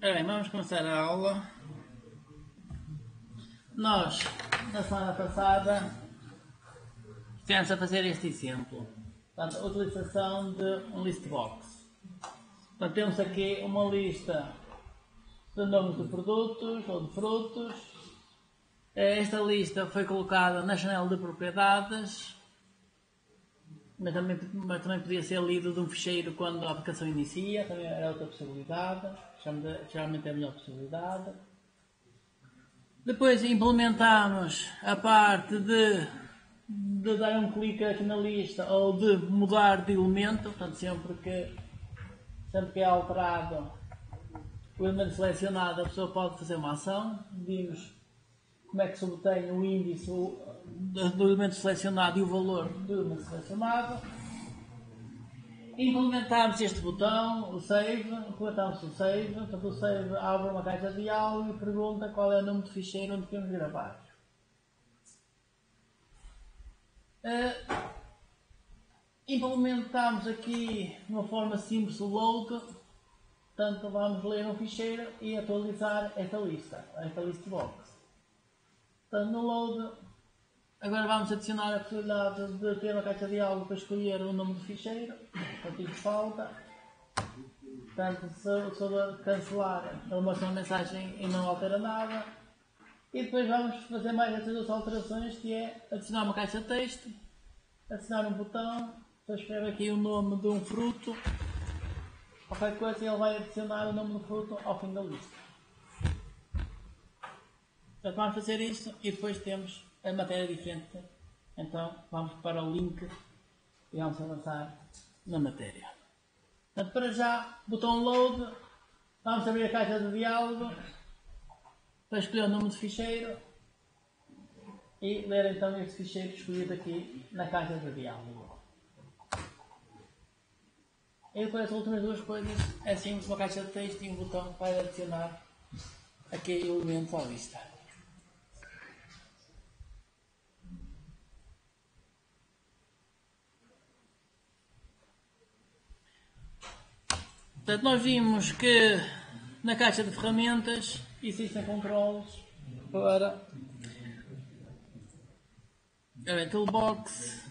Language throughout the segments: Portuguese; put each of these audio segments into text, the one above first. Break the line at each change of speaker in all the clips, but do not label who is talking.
Bem, vamos começar a aula. Nós, na semana passada, estivemos a fazer este exemplo. Portanto, a utilização de um list box. Portanto, temos aqui uma lista de nomes de produtos ou de frutos. Esta lista foi colocada na janela de propriedades, mas também podia ser lido de um ficheiro quando a aplicação inicia, também era outra possibilidade, geralmente é a melhor possibilidade. Depois implementamos a parte de dar um clique aqui na lista ou de mudar de elemento, portanto sempre que é alterado o elemento selecionado, a pessoa pode fazer uma ação, pedimos como é que se obtém o índice do elemento selecionado e o valor do elemento selecionado. Implementámos este botão, o save, portanto o save abre uma caixa de diálogo e pergunta qual é o número de ficheiro onde queremos gravar. Implementámos aqui de uma forma simples o load, portanto vamos ler um ficheiro e atualizar esta list box. Portanto, no load, agora vamos adicionar a possibilidade de ter uma caixa de diálogo para escolher o nome do ficheiro, portanto isto falta. Portanto, se o usuário cancelar, ele mostra uma mensagem e não altera nada. E depois vamos fazer mais estas duas alterações, que é adicionar uma caixa de texto, adicionar um botão, depois escreve aqui o nome de um fruto, qualquer coisa, ele vai adicionar o nome do fruto ao fim da lista. Portanto, vamos fazer isto e depois temos a matéria diferente. Então vamos para o link e vamos avançar na matéria. Portanto, para já, botão load, vamos abrir a caixa de diálogo para escolher o nome do ficheiro e ler então este ficheiro escolhido aqui na caixa de diálogo. E depois as últimas duas coisas é simples, uma caixa de texto e um botão para adicionar aqui elementos à lista. Portanto, nós vimos que na caixa de ferramentas existem controles para toolbox.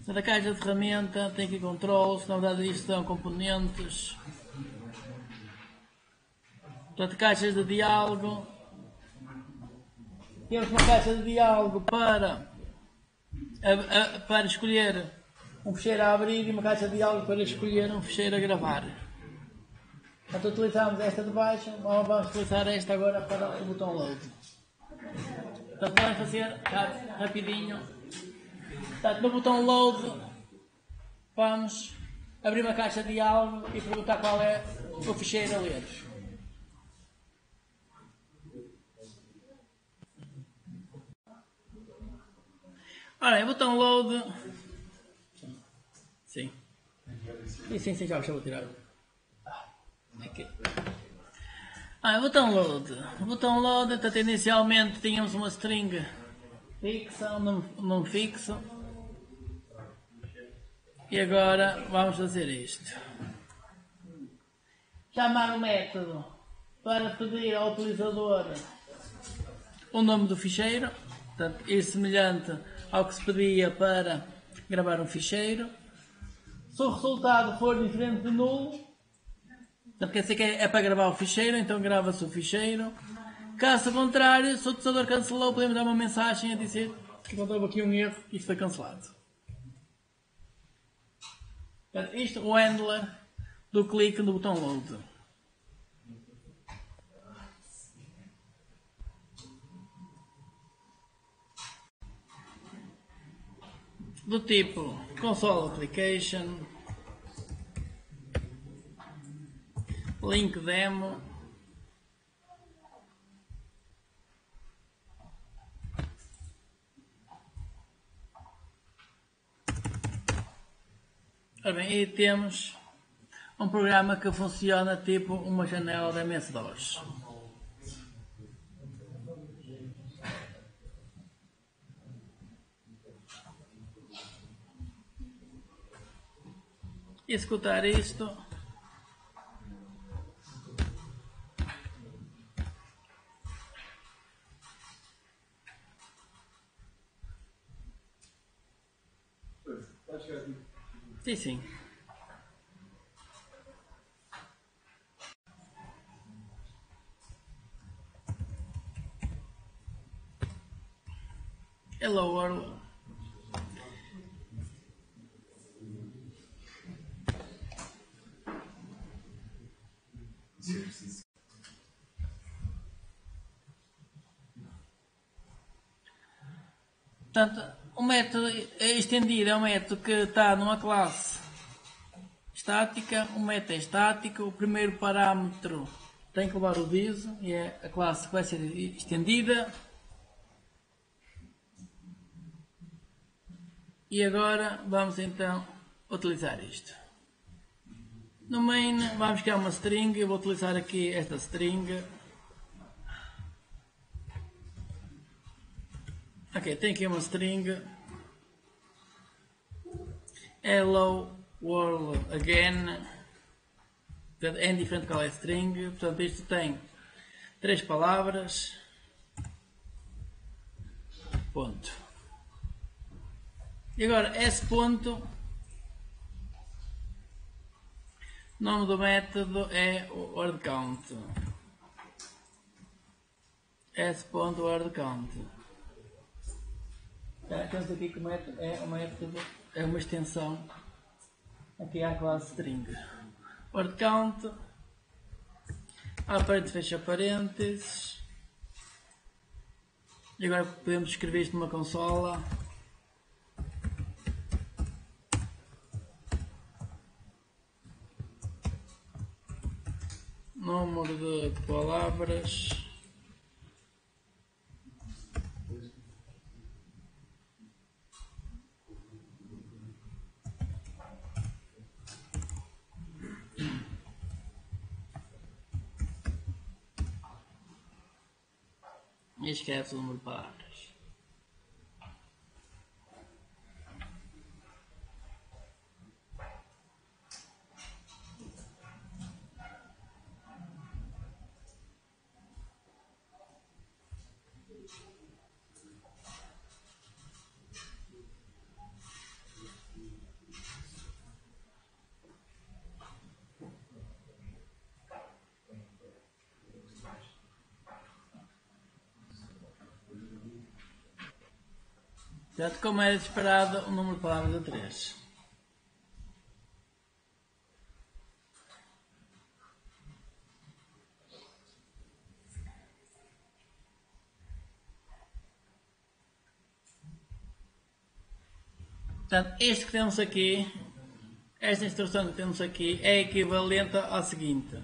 Na caixa de ferramenta tem aqui controles, na verdade isto são componentes. Portanto, caixas de diálogo. Temos uma caixa de diálogo para escolher um ficheiro a abrir e uma caixa de diálogo para escolher um ficheiro a gravar. Portanto, utilizamos esta de baixo, vamos utilizar esta agora para o botão load. Portanto, vamos fazer rapidinho. Portanto, no botão load vamos abrir uma caixa de diálogo e perguntar qual é o ficheiro a ler. Ora, o botão load. Sim. E sim, já vou tirar. Aqui. O botão load. O botão load, portanto, inicialmente tínhamos uma string fixa, não fixo. E agora vamos fazer isto. Chamar o método para pedir ao utilizador o nome do ficheiro. Portanto, é semelhante ao que se pedia para gravar um ficheiro. Se o resultado for diferente de nulo, portanto, quer dizer que é para gravar o ficheiro, então grava-se o ficheiro. Caso contrário, se o utilizador cancelou, podemos dar uma mensagem a dizer que encontrou aqui um erro e isto foi cancelado. Portanto, isto é o handler do clique no botão load. Do tipo console application, link demo, e temos um programa que funciona tipo uma janela da MS-DOS. Executar isto Sim, sim. Hello world. Portanto, o método estendido é um método que está numa classe estática, o método é estático, o primeiro parâmetro tem que levar o viso e é a classe que vai ser estendida. E agora vamos então utilizar isto. No main vamos criar uma string, eu vou utilizar aqui esta string. Ok, tem aqui uma string. Hello world again. Portanto, é indiferente qual é a string. Portanto, isto tem 3 palavras. Ponto. E agora, esse ponto, o nome do método é o wordCount. S.wordCount. Temos aqui que o método é uma extensão aqui à classe string. WordCount, parênteses, fecha parênteses. E agora podemos escrever isto numa consola. Número de palavras. E escreve o número de palavras. Portanto, como era esperado, o número de palavras é 3. Portanto, este que temos aqui, esta instrução que temos aqui, é equivalente à seguinte.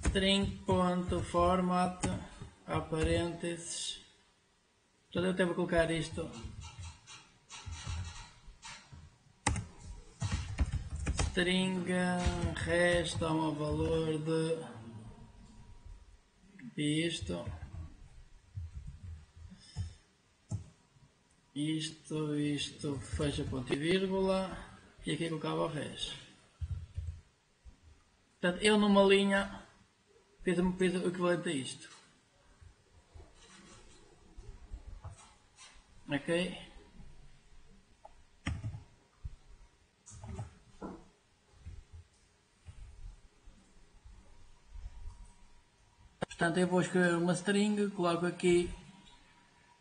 String.format, parênteses. Portanto, eu até vou colocar isto. String res toma o valor de isto. Isto, fecha ponto e vírgula, e aqui colocava o res. Portanto, eu numa linha fiz o equivalente a isto. Ok? Portanto, eu vou escrever uma string, coloco aqui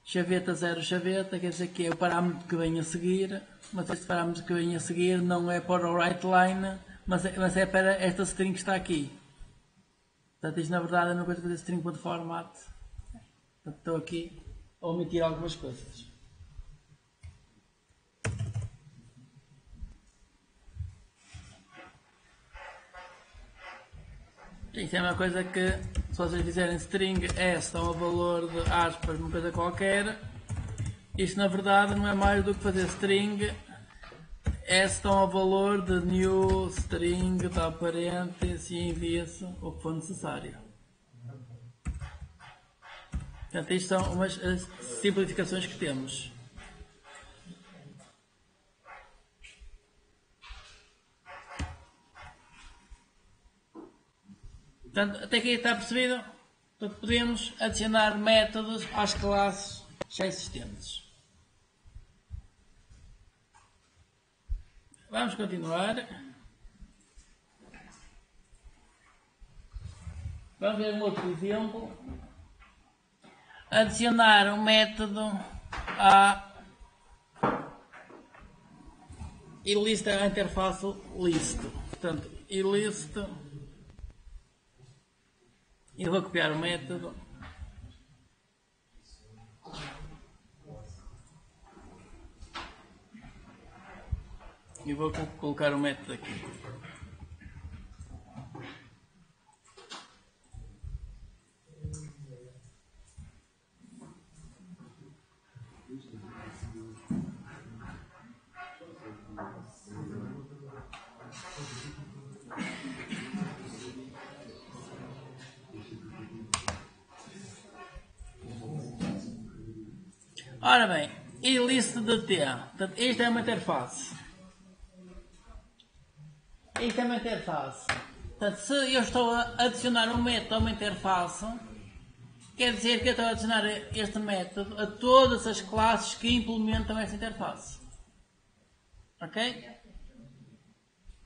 chaveta 0 chaveta, quer dizer que é o parâmetro que vem a seguir, mas este parâmetro que vem a seguir não é para o writeLine, mas é para esta string que está aqui. Portanto, isto na verdade é a mesma coisa que fazer string.format. Portanto, estou aqui a omitir algumas coisas. Isto é uma coisa que, se vocês fizerem string s dão a valor de aspas numa coisa qualquer, isto na verdade não é mais do que fazer string s dão a valor de new string, dá parênteses e envia-se o que for necessário. Portanto, isto são umas simplificações que temos. Portanto, até aqui está percebido? Portanto, podemos adicionar métodos às classes já existentes. Vamos continuar. Vamos ver um outro exemplo. Adicionar um método a list à interface list. Portanto, list. Eu vou copiar o método. E vou colocar o método aqui. Ora bem, e list de T. Portanto, esta é uma interface. Isto é uma interface. Portanto, se eu estou a adicionar um método a uma interface, quer dizer que eu estou a adicionar este método a todas as classes que implementam esta interface. Ok?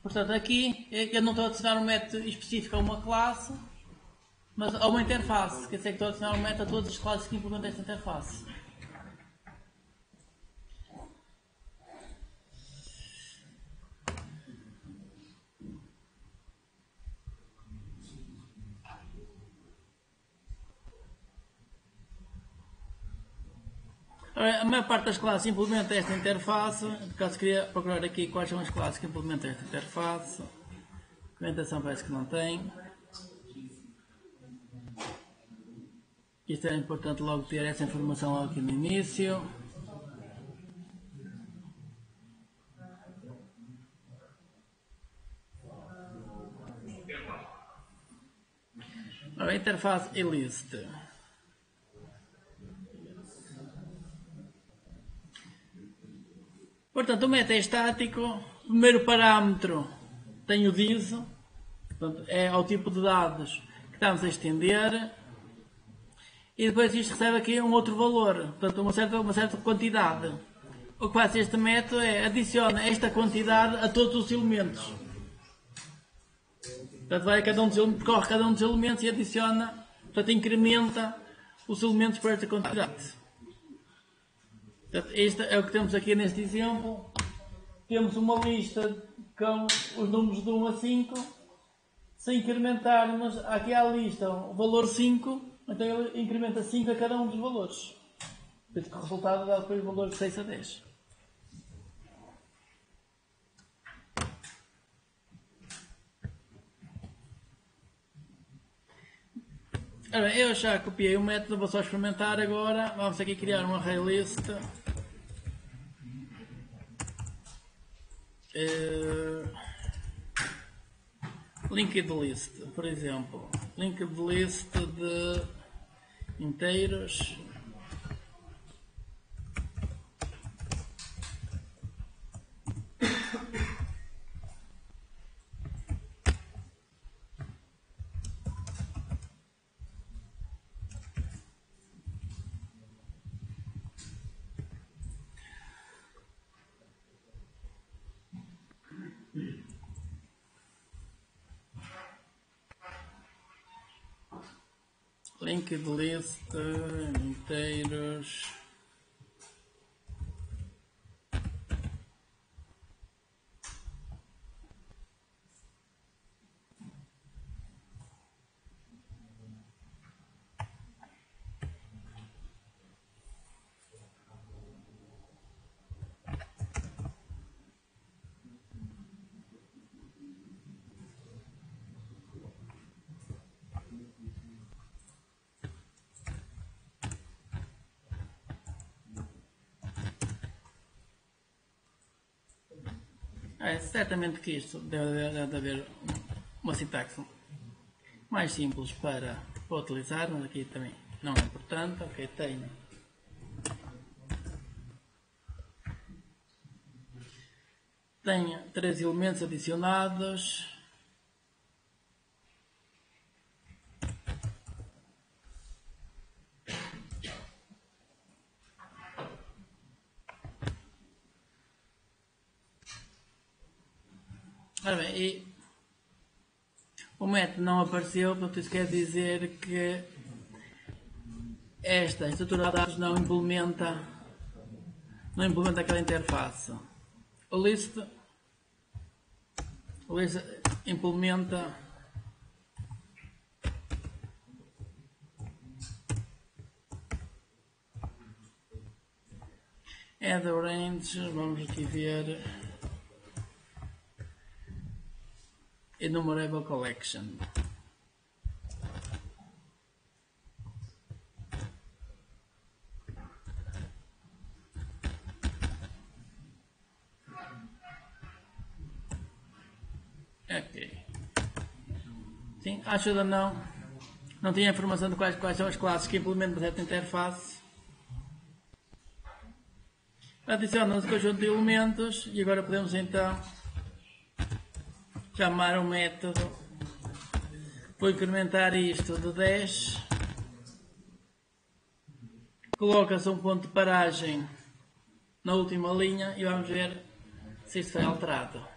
Portanto, aqui eu não estou a adicionar um método específico a uma classe, mas a uma interface. Quer dizer que estou a adicionar um método a todas as classes que implementam esta interface. A maior parte das classes implementa esta interface. No caso, queria procurar aqui quais são as classes que implementam esta interface. A documentação parece que não tem. Isto é importante logo ter essa informação logo aqui no início. A interface e list. Portanto, o meta é estático. O primeiro parâmetro tem o diz. Portanto, é ao tipo de dados que estamos a estender. E depois isto recebe aqui um outro valor. Portanto, uma certa quantidade. O que faz este método é adiciona esta quantidade a todos os elementos. Portanto, vai a cada um dos elementos, percorre cada um dos elementos e adiciona, portanto, incrementa os elementos para esta quantidade. Portanto, este é o que temos aqui neste exemplo. Temos uma lista com os números de 1 a 5. Se incrementarmos aqui à lista o valor 5, então ele incrementa 5 a cada um dos valores. Portanto, o resultado dá depois o valor de 6 a 10. Ora bem, eu já copiei o método, vou só experimentar agora. Vamos aqui criar um array list. Linked list, por exemplo. Linked list de inteiros. Linked list inteiros. Certamente que isto deve haver uma sintaxe mais simples para utilizar, mas aqui também não é importante. Ok, tenho 3 elementos adicionados. Ora bem, e o método não apareceu, portanto isso quer dizer que esta estrutura de dados não implementa aquela interface. O list implementa add range, vamos aqui ver enumerable collection. Ok. Sim, ajuda não tinha informação de quais são as classes que implementam esta interface. Adiciona-se o conjunto de elementos e agora podemos então chamar um método. Vou incrementar isto de 10. Coloca-se um ponto de paragem na última linha e vamos ver se isto foi alterado.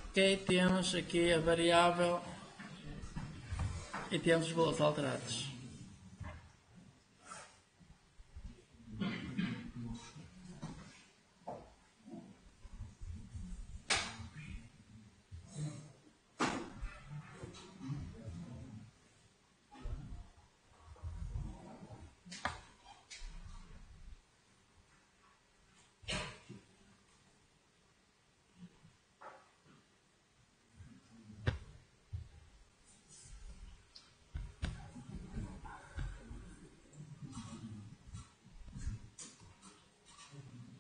Ok, temos aqui a variável e temos os valores alterados.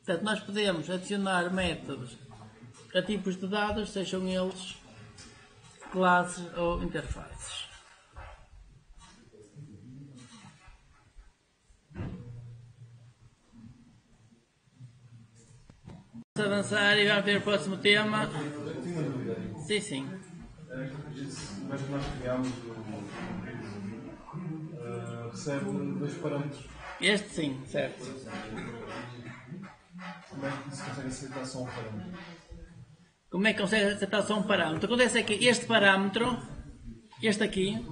Portanto, nós podemos adicionar métodos a tipos de dados, sejam eles classes ou interfaces. Vamos avançar e vamos ver o próximo tema. Sim, sim.
Mas que nós criámos recebe 2 parâmetros.
Este sim, certo.
Como é que se consegue aceitar só um parâmetro?
Como é que consegue aceitar só um parâmetro? Acontece é que este parâmetro, este aqui,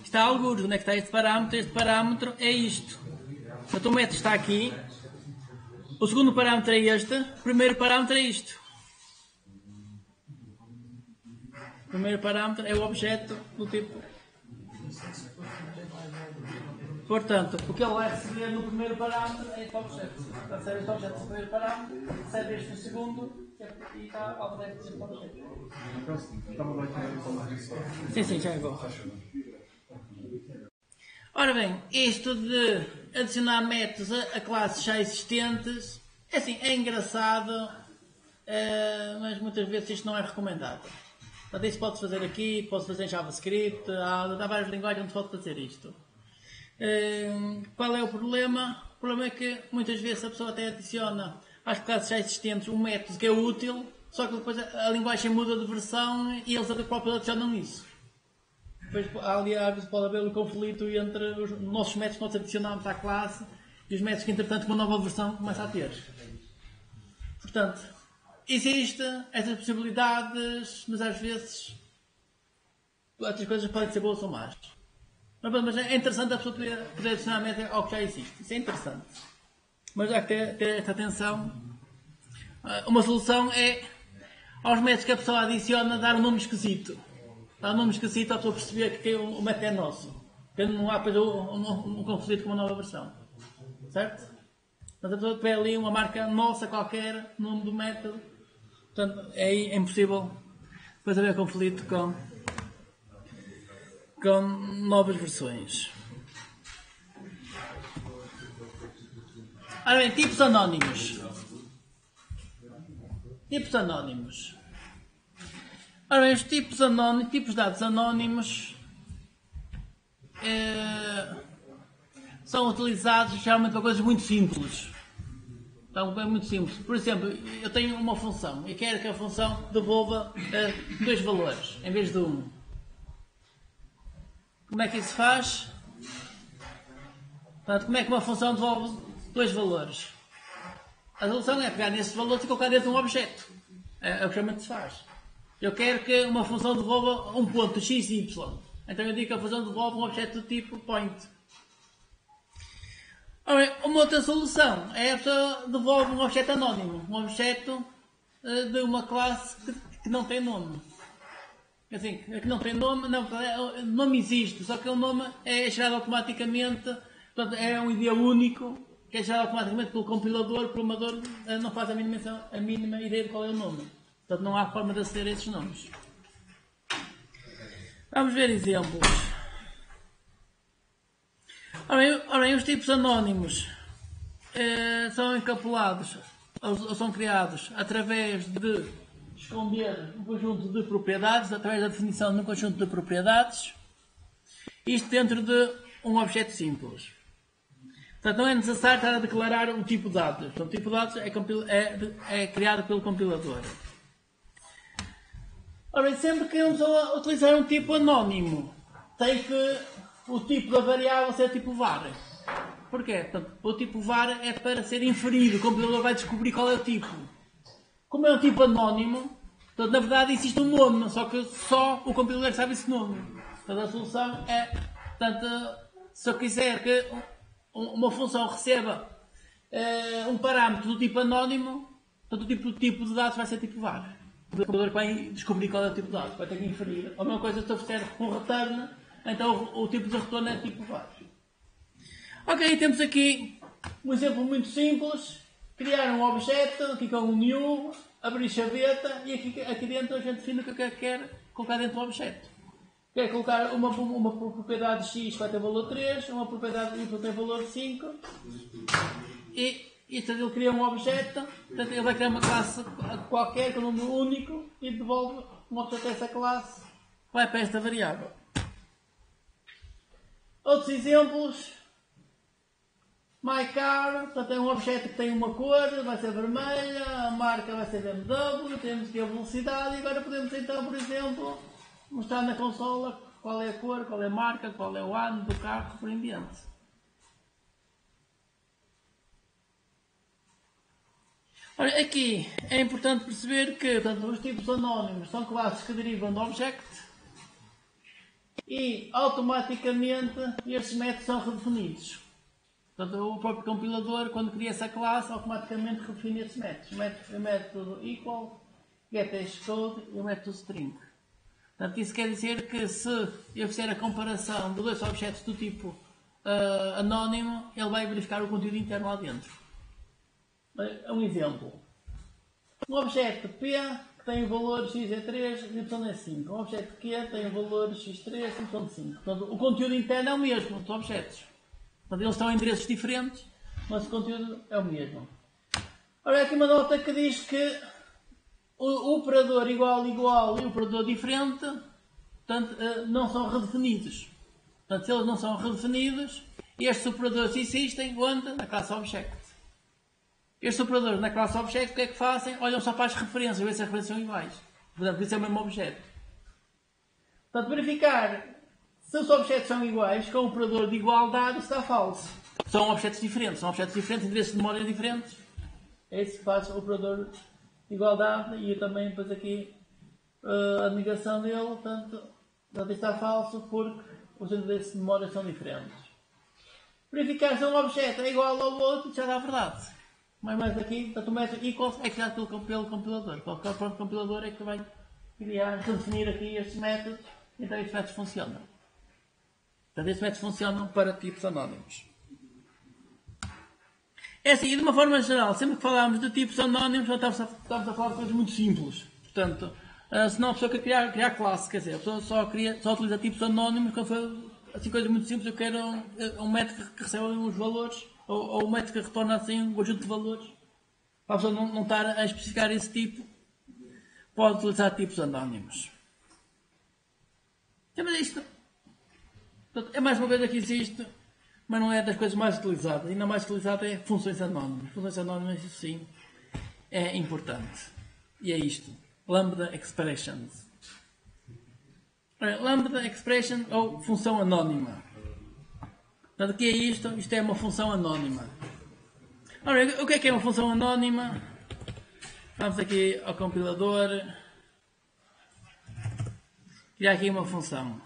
está a algures. Onde é que está este parâmetro? Este parâmetro é isto. Portanto, o método está aqui. O segundo parâmetro é este. O primeiro parâmetro é isto. O primeiro parâmetro é o objeto do tipo. Portanto, o que ele vai receber no primeiro parâmetro é este objeto. Recebe este objeto no primeiro parâmetro, recebe este no segundo e está ao lado deste objeto.
Estava a dar informação.
Sim, já é bom. Ora bem, isto de adicionar métodos a classes já existentes, é assim, é engraçado, mas muitas vezes isto não é recomendado. Portanto, isso pode-se fazer aqui, pode-se fazer em JavaScript, há várias linguagens onde se pode fazer isto. Qual é o problema? O problema é que muitas vezes a pessoa até adiciona às classes já existentes um método que é útil, só que depois a linguagem muda de versão e eles próprios adicionam isso. Depois às vezes pode haver um conflito entre os nossos métodos que nós adicionamos à classe e os métodos que entretanto com uma nova versão começa a ter. Portanto, existem essas possibilidades, mas às vezes outras coisas podem ser boas ou más. Mas é interessante a pessoa poder adicionar métodos ao que já existe. Isso é interessante. Mas há que ter esta atenção. Uma solução é, aos métodos que a pessoa adiciona, dar um nome esquisito. Dar um nome esquisito a pessoa perceber que o método é nosso. Que não há depois um conflito com uma nova versão. Certo? Mas a pessoa pede ali uma marca nossa qualquer, no nome do método. Portanto, é impossível depois haver conflito com novas versões. Ora bem, tipos anónimos. Tipos anónimos. Ora bem, os tipos de dados anónimos são utilizados geralmente para coisas muito simples. Então, é muito simples. Por exemplo, eu tenho uma função e quero que a função devolva 2 valores em vez de 1. Como é que isso se faz? Portanto, como é que uma função devolve dois valores? A solução é pegar nesses valores e colocar dentro de um objeto. É o que realmente se faz. Eu quero que uma função devolva um ponto x e y. Então eu digo que a função devolve um objeto do tipo point. Uma outra solução é a pessoa devolve um objeto anónimo. Um objeto de uma classe que não tem nome. Assim, que não tem nome, não, o nome existe, só que o nome é gerado automaticamente, portanto, é um ID único, que é gerado automaticamente pelo compilador, o programador não faz a mínima ideia de qual é o nome. Portanto, não há forma de aceder a esses nomes. Vamos ver exemplos. Ora bem, os tipos anónimos são encapsulados, ou são criados através de esconder um conjunto de propriedades, através da definição de um conjunto de propriedades, isto dentro de um objeto simples. Portanto, não é necessário estar a declarar um tipo de dados. Portanto, o tipo de dados é criado pelo compilador. Ora bem, sempre que vamos utilizar um tipo anónimo, tem que o tipo da variável ser tipo var. Porquê? Portanto, o tipo var é para ser inferido. O compilador vai descobrir qual é o tipo. Como é um tipo anónimo, portanto, na verdade existe um nome, só que só o compilador sabe esse nome. Portanto, a solução é, portanto, se eu quiser que uma função receba um parâmetro do tipo anónimo, portanto, o tipo de dados vai ser tipo var. O compilador vai descobrir qual é o tipo de dados, vai ter que inferir. A mesma coisa se eu fizer um return, então o tipo de retorno é tipo var. Ok, temos aqui um exemplo muito simples. Criar um objeto, aqui com um new, abrir chaveta e aqui dentro a gente define o que quer colocar dentro do objeto. Quer colocar uma propriedade x que vai ter valor 3, uma propriedade y que tem valor 5 e ele cria um objeto, portanto ele vai criar uma classe qualquer com um número único e devolve um objeto dessa classe, vai para esta variável. Outros exemplos. MyCar, portanto é um objeto que tem uma cor, vai ser vermelha, a marca vai ser BMW, temos aqui a velocidade e agora podemos então, por exemplo, mostrar na consola qual é a cor, qual é a marca, qual é o ano do carro, por em diante. Ora, aqui é importante perceber que portanto, os tipos anónimos são classes que derivam do object e automaticamente estes métodos são redefinidos. Portanto, o próprio compilador, quando cria essa classe, automaticamente redefine esses métodos. O método equal, getHashCode e o método string. Portanto, isso quer dizer que se eu fizer a comparação de dois objetos do tipo anónimo, ele vai verificar o conteúdo interno lá dentro. Um exemplo. Um objeto P que tem o valor x é 3, y é 5. Um objeto Q tem o valor x3, y é 5. Portanto, o conteúdo interno é o mesmo dos objetos. Portanto, eles estão em endereços diferentes, mas o conteúdo é o mesmo. Ora, aqui uma nota que diz que o operador igual e o operador diferente, portanto, não são redefinidos. Portanto, se eles não são redefinidos, estes operadores existem onde? Na classe Object. Estes operadores na classe Object, o que é que fazem? Olham só para as referências, ver se as referências são iguais. Portanto, isso é o mesmo objeto. Portanto, verificar se os objetos são iguais, com o operador de igualdade está falso. São objetos diferentes, endereços de memória diferentes. É isso que faz o operador de igualdade e eu também depois aqui a negação dele, portanto está falso porque os endereços de memória são diferentes. Verificar se um objeto é igual ao outro já dá a verdade. Mas aqui, portanto, o método equal é criado pelo compilador. Qualquer próprio compilador é que vai criar, redefinir aqui estes métodos, então estes métodos funcionam. Portanto, estes métodos funcionam para tipos anónimos. É assim, e de uma forma geral, sempre que falarmos de tipos anónimos, estamos a falar de coisas muito simples. Portanto, senão a pessoa quer criar classe, quer dizer, a pessoa só utiliza tipos anónimos quando for assim, coisas muito simples. Eu quero um método que receba uns valores, ou um método que retorna assim um conjunto de valores. Para a pessoa não estar a especificar esse tipo, pode utilizar tipos anónimos. Mas isto é mais uma coisa que existe, mas não é das coisas mais utilizadas. Ainda mais utilizada é funções anónimas. Funções anónimas, isso sim, é importante. E é isto. Lambda Expressions. Lambda expression ou função anónima. Portanto, o que é isto? Isto é uma função anónima. Ora, o que é uma função anónima? Vamos aqui ao compilador. Criar aqui uma função.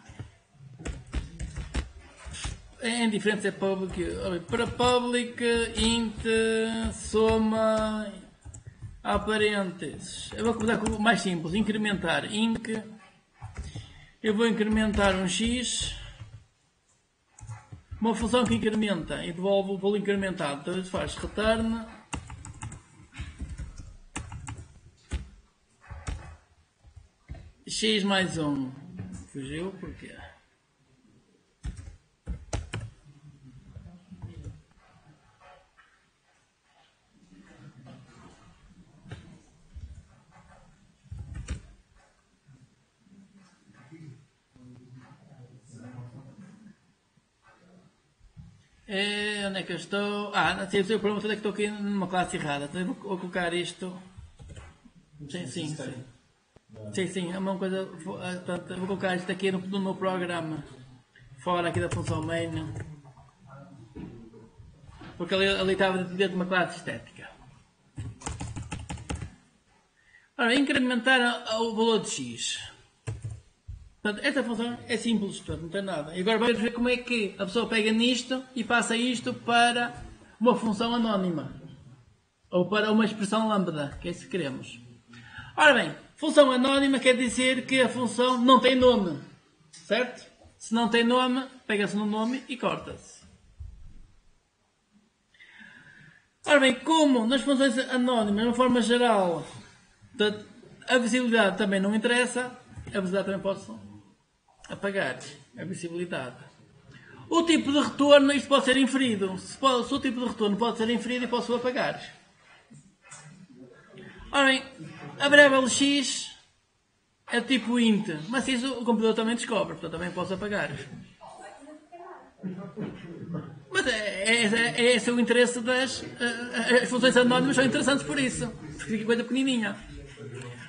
É indiferente se é public. Para public, int, soma, há parênteses. Eu vou começar com o mais simples. Incrementar. Inc. Eu vou incrementar um x. Uma função que incrementa e devolve o valor incrementado. Então isso faz return. X mais 1. Fugiu porquê? Onde é que eu estou? Sim, o problema todo é que estou aqui numa classe errada. Então eu vou colocar isto. Sim. Sim, é uma coisa. Portanto, vou colocar isto aqui no meu programa. Fora aqui da função main. Porque ali estava dentro de uma classe estética. Ora, incrementar o valor de x. Portanto, esta função é simples, portanto, não tem nada. E agora vamos ver como é que a pessoa pega nisto e passa isto para uma função anónima. Ou para uma expressão lambda, que é isso que queremos. Ora bem, função anónima quer dizer que a função não tem nome. Certo? Se não tem nome, pega-se no nome e corta-se. Ora bem, como nas funções anónimas, de uma forma geral, a visibilidade também não interessa, a visibilidade também posso apagar a visibilidade. O tipo de retorno, isto pode ser inferido. Se o tipo de retorno pode ser inferido, eu posso apagar. Ora bem, a variável x é tipo int, mas isso o computador também descobre, portanto também posso apagar. Mas é esse o interesse das... as funções anónimas são interessantes por isso. Porque fica coisa pequenininha.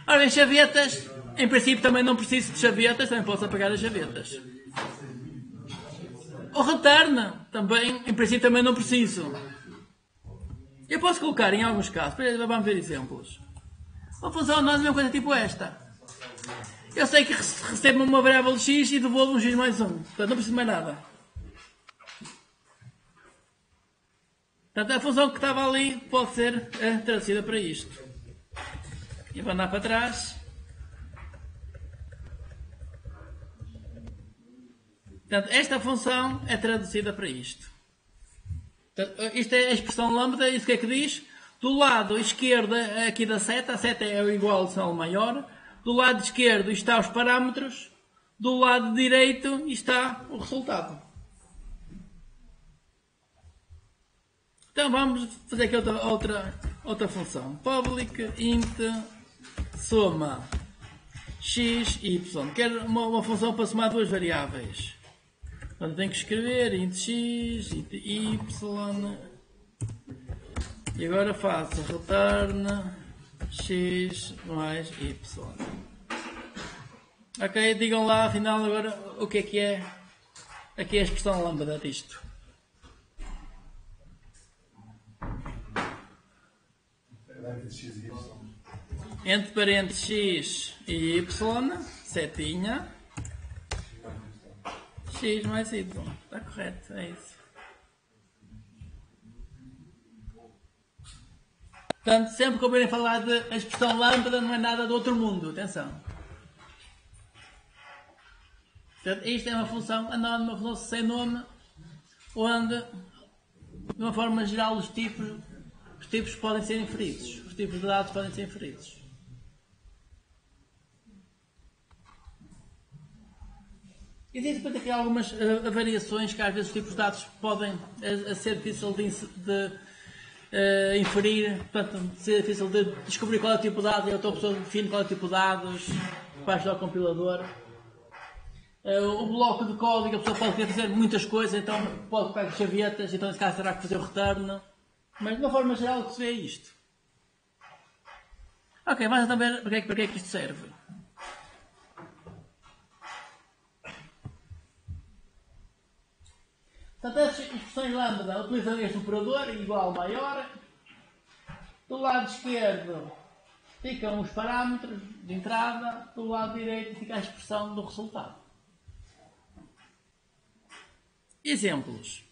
Ora bem, chavetas, em princípio também não preciso de chavetas, também posso apagar as chavetas. O return, também, em princípio também não preciso. Eu posso colocar em alguns casos, vamos ver exemplos. Uma função anónima é uma coisa tipo esta. Eu sei que recebo uma variável x e devolvo um x mais 1. Portanto, não preciso mais nada. Portanto, a função que estava ali pode ser traduzida para isto. E vou andar para trás. Portanto, esta função é traduzida para isto. Portanto, isto é a expressão lambda, isso que é que diz? Do lado esquerdo aqui da seta, a seta é o igual ao sinal maior. Do lado esquerdo está os parâmetros. Do lado direito está o resultado. Então vamos fazer aqui outra função. Public int soma x e y. Quero uma função para somar duas variáveis. Portanto, tenho que escrever int x, int y. E agora faço return x mais y. Ok, digam lá afinal agora o que é aqui a expressão lambda disto. Entre parênteses x e y, setinha, x mais y. Está correto, é isso. Portanto, sempre que ouvirem falar de a expressão lambda, não é nada do outro mundo. Atenção. Portanto, isto é uma função anónima, uma função sem nome, onde, de uma forma geral, os tipos podem ser inferidos. Os tipos de dados podem ser inferidos. Existem aqui algumas variações que às vezes os tipos de dados podem ser difícil de inferir, portanto, ser difícil de descobrir qual é o tipo de dado e a outra pessoa define qual é o tipo de dados para ajudar o compilador. O bloco de código, a pessoa pode querer fazer muitas coisas, então pode pegar chavetas, então nesse caso terá que fazer o return. Mas de uma forma geral o que se vê é isto. Ok, vamos então ver para que é que isto serve. Portanto, as expressões lambda utilizam este operador igual maior. Do lado esquerdo ficam os parâmetros de entrada, do lado direito fica a expressão do resultado. Exemplos.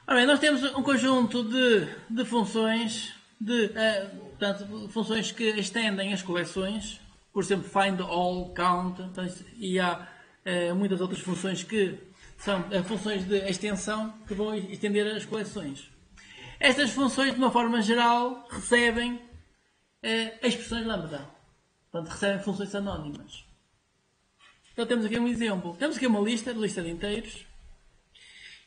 Ora bem, nós temos um conjunto de funções, portanto, funções que estendem as coleções, por exemplo, find all, count, e há muitas outras funções que são funções de extensão que vão estender as coleções. Estas funções, de uma forma geral, recebem expressões lambda. Portanto, recebem funções anónimas. Então temos aqui um exemplo. Temos aqui uma lista de inteiros.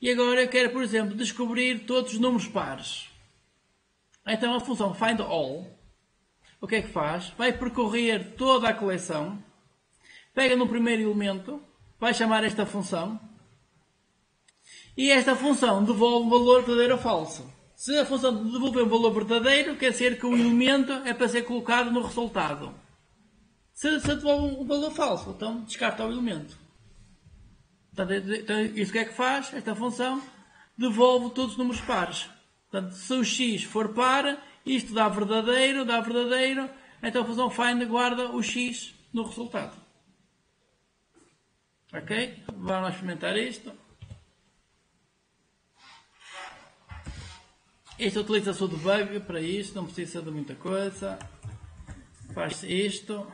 E agora eu quero, por exemplo, descobrir todos os números pares. Então a função find all, o que é que faz? Vai percorrer toda a coleção, pega no primeiro elemento, vai chamar esta função, e esta função devolve um valor verdadeiro ou falso. Se a função devolver um valor verdadeiro, quer dizer que o elemento é para ser colocado no resultado. Se devolve um valor falso, então descarta o elemento. Então, isso que é que faz? Esta função devolve todos os números pares. Portanto, se o x for par, isto dá verdadeiro, então a função find guarda o x no resultado. Ok? Vamos experimentar isto. Isto utiliza-se o debug para isto, não precisa de muita coisa. Faz-se isto.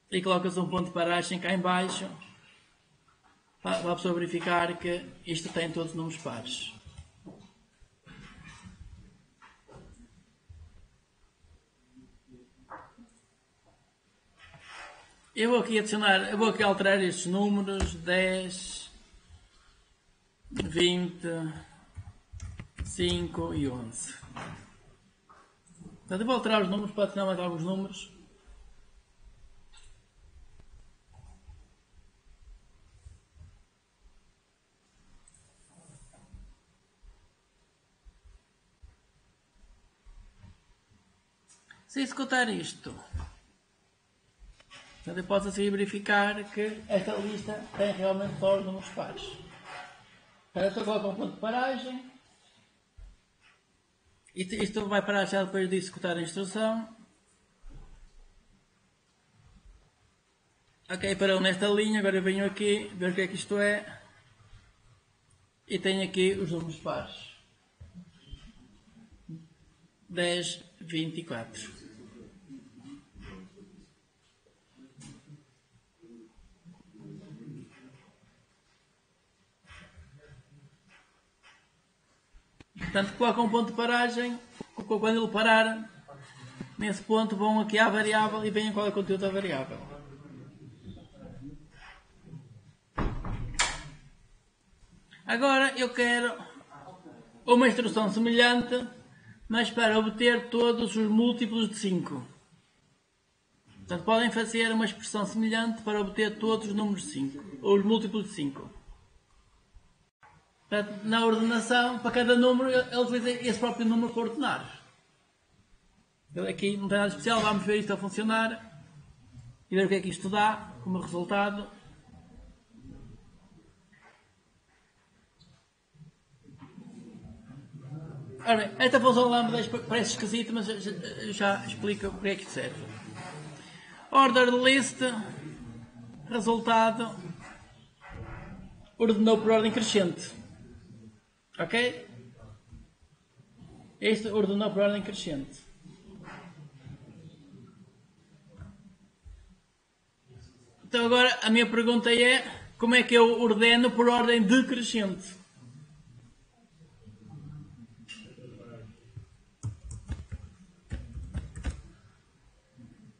E coloca-se um ponto de paragem cá em baixo para a pessoa verificar que isto tem todos os números pares. Eu vou aqui alterar estes números 10, 20, 5 e 11. Portanto, eu vou alterar os números para adicionar mais alguns números. Se executar isto, eu posso assim verificar que esta lista tem realmente só os números pares. Então eu coloco um ponto de paragem. Isto vai parar já depois de executar a instrução. Ok, parou nesta linha, agora eu venho aqui ver o que é que isto é. E tenho aqui os números pares. 10, 24. Portanto, coloca um ponto de paragem, quando ele parar, nesse ponto vão aqui à variável e veem qual é o conteúdo da variável. Agora eu quero uma instrução semelhante, mas para obter todos os múltiplos de 5. Portanto, podem fazer uma expressão semelhante para obter todos os números de 5, ou os múltiplos de 5. Portanto, na ordenação, para cada número, ele utiliza esse próprio número para ordenar. Aqui não tem nada especial, vamos ver isto a funcionar e ver o que é que isto dá como resultado. Ora bem, esta função lambda parece esquisita, mas já explica o que é que serve. Order list, resultado, ordenou por ordem crescente. Ok? Este ordenou por ordem crescente. Então agora a minha pergunta é: como é que eu ordeno por ordem decrescente?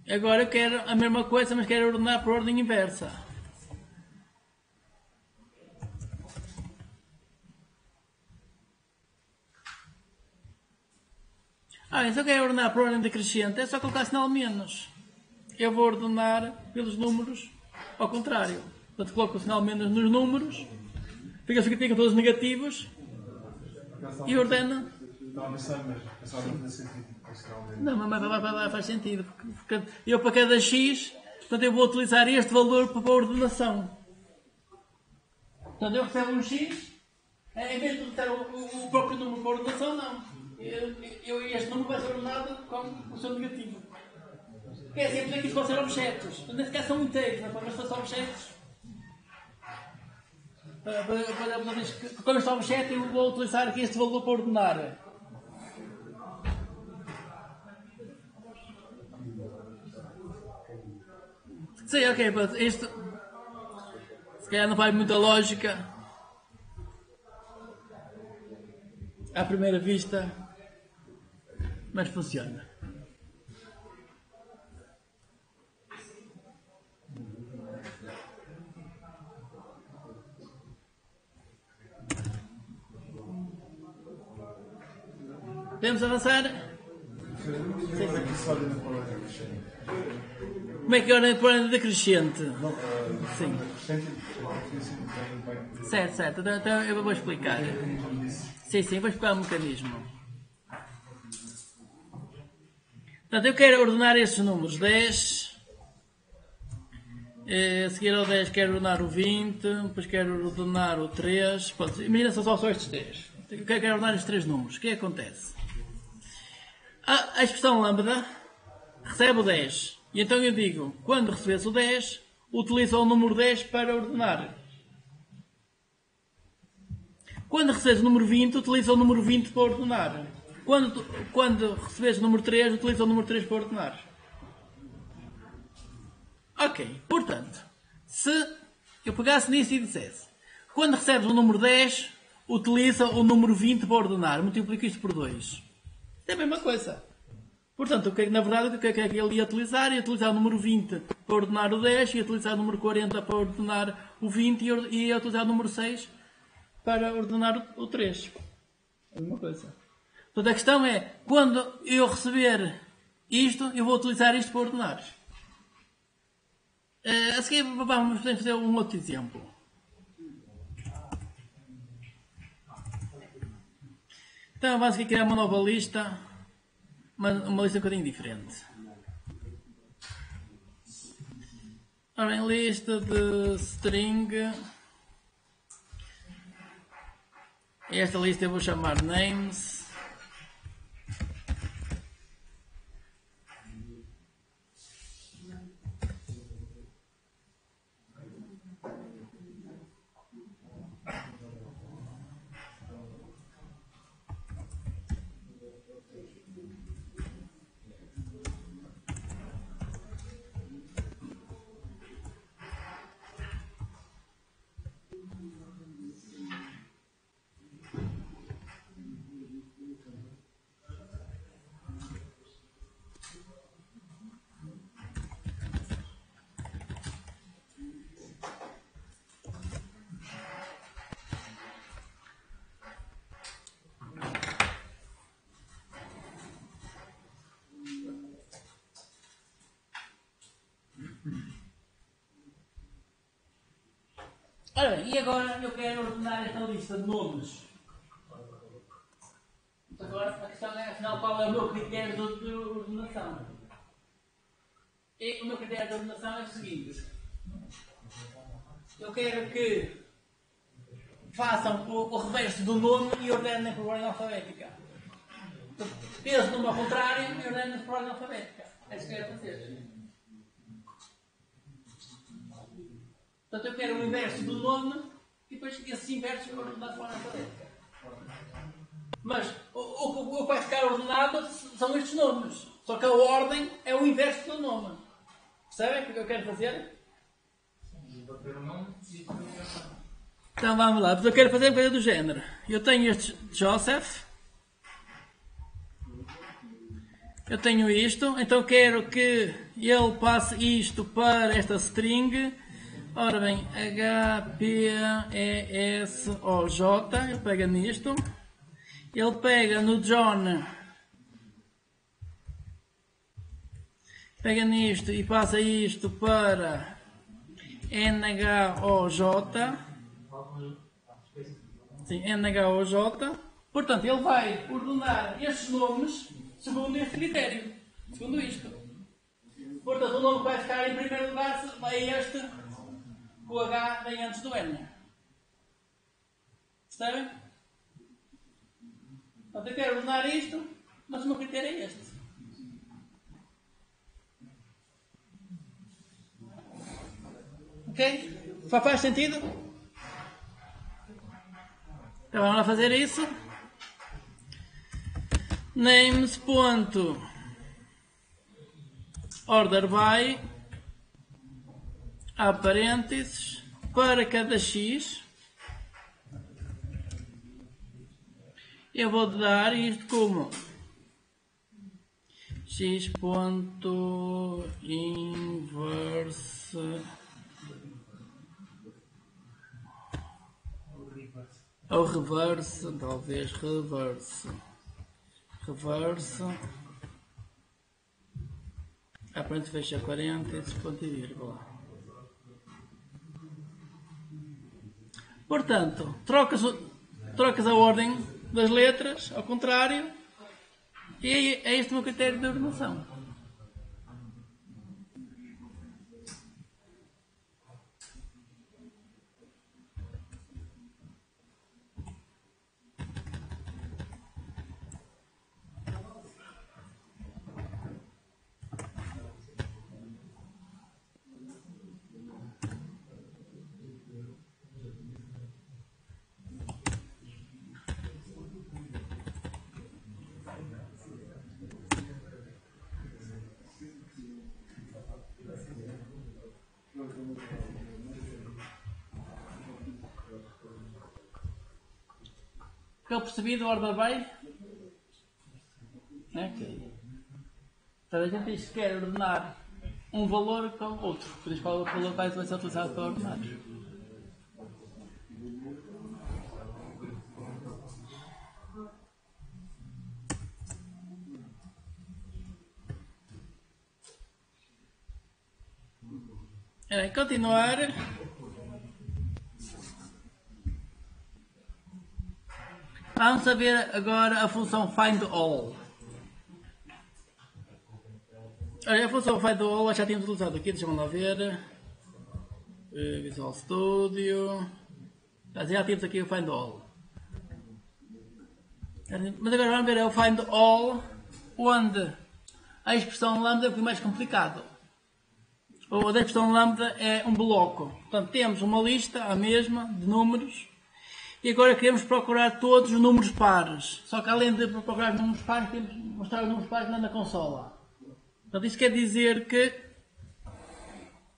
Agora eu quero a mesma coisa, mas quero ordenar por ordem inversa. Se eu quero ordenar por ordem decrescente, é só colocar sinal menos. Eu vou ordenar pelos números ao contrário. Portanto, coloco o sinal menos nos números, ficam todos negativos e ordeno.
Não, mas só não faz sentido.
Não, mas faz sentido. Porque eu para cada x, portanto, eu vou utilizar este valor para a ordenação. Portanto, eu recebo um X, em vez de utilizar o próprio número para ordenação, não. Este número vai ser ordenado com o seu negativo. Porque é sempre que isto pode ser objetos. Nem sequer são inteiros, mas são só objetos. Quando este objeto, eu vou utilizar aqui este valor para ordenar. Sim, ok, mas isto se calhar não faz muita lógica à primeira vista, mas funciona. Podemos avançar? Como é que é a ordem por ordem decrescente? Sim. Certo. Então eu vou explicar. Sim, vou explicar o mecanismo. Portanto, eu quero ordenar estes números 10. A seguir ao 10 quero ordenar o 20. Depois quero ordenar o 3. Imagina só estes 3. Eu quero ordenar estes 3 números. O que é que acontece? A expressão lambda recebe o 10. E então eu digo, quando receberes o 10, utiliza o número 10 para ordenar. Quando receberes o número 20, utiliza o número 20 para ordenar. Quando receberes o número 3, utiliza o número 3 para ordenar. Ok, portanto, se eu pegasse nisso e dissesse, quando recebes o número 10, utiliza o número 20 para ordenar. Multiplica isto por 2. É a mesma coisa. Portanto, na verdade, o que é que ele ia utilizar? Ia utilizar o número 20 para ordenar o 10, ia utilizar o número 40 para ordenar o 20 e ia utilizar o número 6 para ordenar o 3. É a mesma coisa. Portanto, a questão é, quando eu receber isto, eu vou utilizar isto para ordenar. A seguir, vamos fazer um outro exemplo. Então, vamos aqui criar uma nova lista. Uma lista um bocadinho diferente. Ora bem, lista de string. Esta lista eu vou chamar names. Ora bem, e agora eu quero ordenar esta lista de nomes. Agora a questão é, afinal, qual é o meu critério de ordenação? E o meu critério de ordenação é o seguinte. Eu quero que façam o reverso do nome e ordenem por ordem alfabética. Esse nome ao contrário e ordenem por ordem alfabética. É isso que eu quero fazer. Portanto, eu quero o inverso do nome e depois esses inversos foram ordenados para a alfabética. Mas o que vai ficar ordenado são estes nomes. Só que a ordem é o inverso do nome. Percebem o que eu quero fazer? Então vamos lá. Eu quero fazer uma coisa do género. Eu tenho este Joseph. Eu tenho isto. Então quero que ele passe isto para esta string. Ora bem, HPESOJ, ele pega nisto, ele pega no John, pega nisto e passa isto para NHOJ, sim, NHOJ, portanto ele vai ordenar estes nomes segundo este critério, segundo isto. Portanto o nome que vai ficar em primeiro lugar vai este. O H vem antes do N. Percebem? Portanto, eu quero ordenar isto, mas o meu critério é este. Ok? Faz sentido? Então vamos lá fazer isso. Names ponto order by, há parênteses, para cada x eu vou dar isto como x ponto inverse ou reverse, talvez reverse, a parênteses fecha parênteses, ponto e vírgula. Portanto, trocas a ordem das letras ao contrário e é este o meu critério de ordenação. Ficou percebido o order by? Ok. Então a gente diz que quer ordenar um valor com o outro. Por isso qual valor vai ser utilizado para ordenar. Continuar. Vamos ver agora a função findAll. A função findAll já tínhamos utilizado aqui, deixa-me lá ver. Visual Studio. Já temos aqui o findAll. Mas agora vamos ver o findAll, onde a expressão lambda é mais complicado. A expressão lambda é um bloco. Portanto, temos uma lista, a mesma, de números. E agora queremos procurar todos os números pares. Só que além de procurar os números pares, temos que mostrar os números pares na consola. Portanto, isso quer dizer que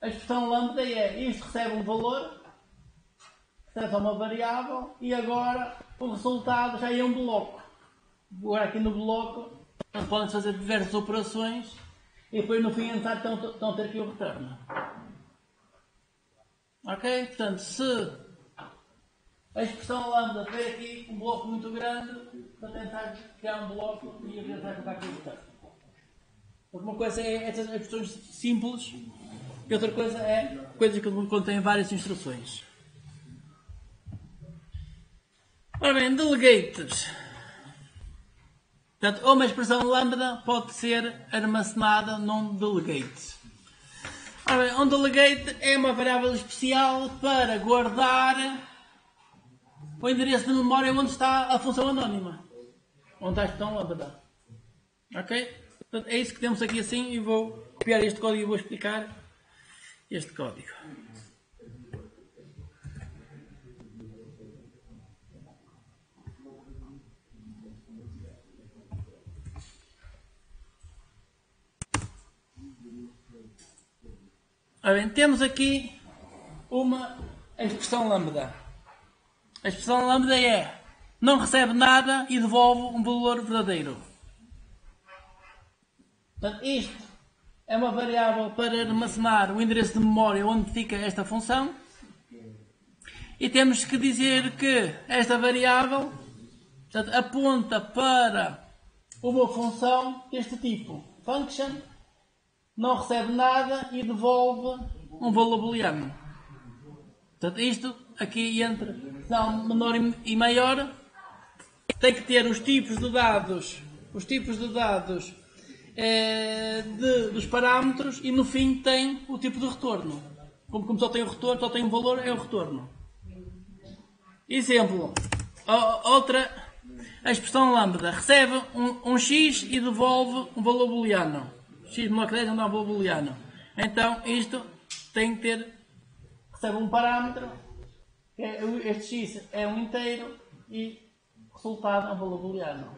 a expressão lambda é isto recebe um valor, recebe uma variável, e agora o resultado já é um bloco. Agora aqui no bloco podem fazer diversas operações e depois no fim estão a ter aqui o retorno. Ok? Portanto, se a expressão lambda tiver aqui um bloco muito grande, para tentar criar um bloco e tentar colocar aqui o retorno. Uma coisa é essas expressões simples e outra coisa é coisas que contêm várias instruções. Ora bem, delegates. Portanto, uma expressão lambda pode ser armazenada num delegate. Ora bem, um delegate é uma variável especial para guardar o endereço de memória onde está a função anónima. Onde está a expressão lambda. Ok? Portanto, é isso que temos aqui assim e vou copiar este código e vou explicar este código. Bem, temos aqui uma expressão lambda. A expressão lambda é não recebe nada e devolve um valor verdadeiro. Portanto, isto é uma variável para armazenar o endereço de memória onde fica esta função. E temos que dizer que esta variável, portanto, aponta para uma função deste tipo. Function não recebe nada e devolve um valor booleano. Portanto, isto aqui entre menor e maior tem que ter os tipos de dados, dos parâmetros e no fim tem o tipo de retorno. Como só tem o retorno, só tem um valor, é o retorno. Exemplo, outra, a expressão lambda recebe um x e devolve um valor booleano. X menor que 10 não dá um valor booleano. Então isto tem que ter, recebe um parâmetro, que é, este x é um inteiro e o resultado é um valor booleano.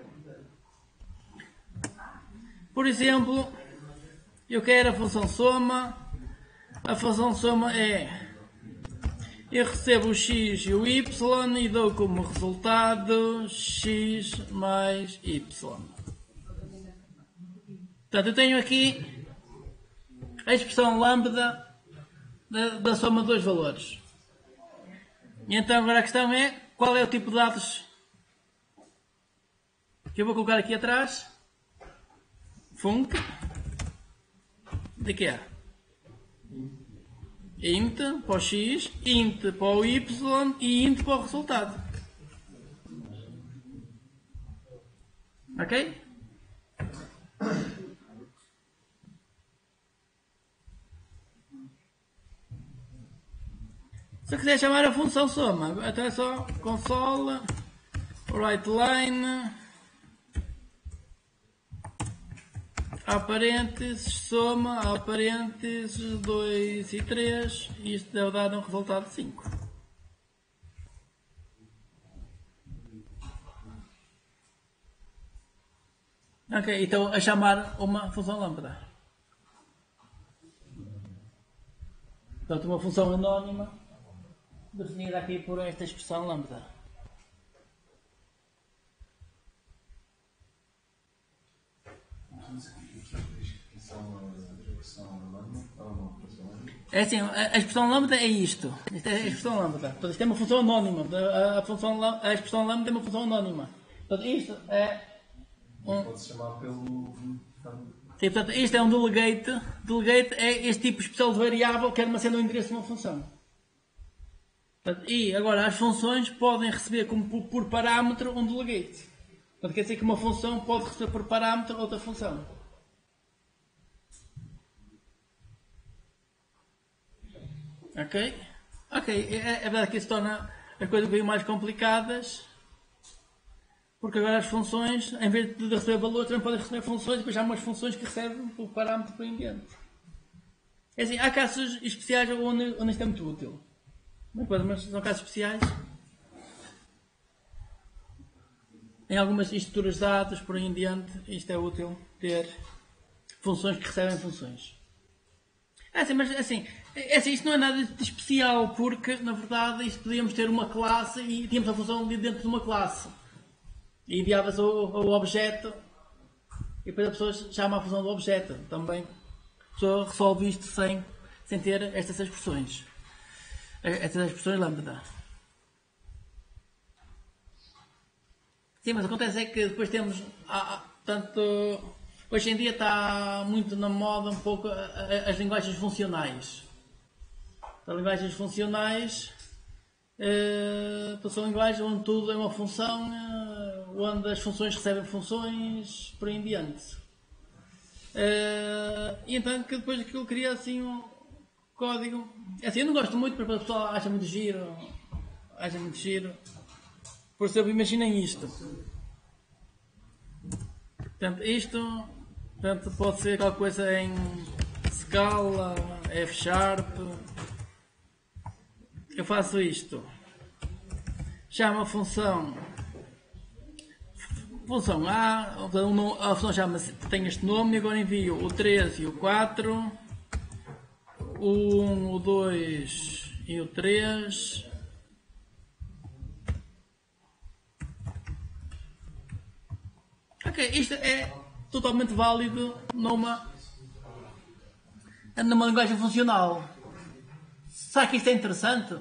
Por exemplo, eu quero a função soma. A função soma é, eu recebo o x e o y e dou como resultado x mais y. Portanto, eu tenho aqui a expressão lambda da soma de dois valores. E então agora a questão é, qual é o tipo de dados que eu vou colocar aqui atrás? Func de que é? Int para o x, int para o y e int para o resultado. Ok? Se eu quiser chamar a função soma, então é só console, writeLine, a parênteses, soma, a parênteses 2 e 3, e isto deve dar um resultado de 5. Ok, então a chamar uma função lambda. Portanto, uma função anónima definida aqui por esta expressão lambda. É assim, a expressão lambda é isto. Isto é a expressão lambda. Portanto, isto é uma função anónima. A expressão lambda é uma função anónima. Portanto, isto é
Pode-se chamar pelo...
Sim, portanto, isto é um delegate. Delegate é este tipo especial de variável que armazena o endereço de uma função. Portanto, e agora as funções podem receber como por parâmetro um delegate. Portanto, quer dizer que uma função pode receber por parâmetro outra função. Ok? Ok, é verdade que isso torna as coisas um bem mais complicadas. Porque agora as funções, em vez de receber valor, também podem receber funções e depois há umas funções que recebem por parâmetro por ambiente. É assim, há casos especiais onde isto é muito útil. Mas são casos especiais. Em algumas estruturas de dados, por aí em diante, isto é útil ter funções que recebem funções. Mas assim, isto não é nada de especial, porque na verdade isto podíamos ter uma classe e tínhamos a função dentro de uma classe. E enviava-se ao objeto e depois a pessoa chama a função do objeto. Também a pessoa resolve isto sem ter estas expressões. Estas expressões lambda. Sim, mas acontece é que depois temos tanto... Hoje em dia está muito na moda um pouco as linguagens funcionais. As linguagens funcionais são linguagens onde tudo é uma função, onde as funções recebem funções, por aí em diante. E então que depois aquilo cria assim um código. Assim, eu não gosto muito, porque o pessoal acha muito giro. Por isso imaginem isto. Portanto, isto pode ser qualquer coisa em Scala, F#. Eu faço isto. Chamo a função A, a função chama-se, tem este nome, e agora envio o 3 e o 4, o 1, o 2 e o 3. Ok, isto é totalmente válido numa linguagem funcional. Será que isto é interessante?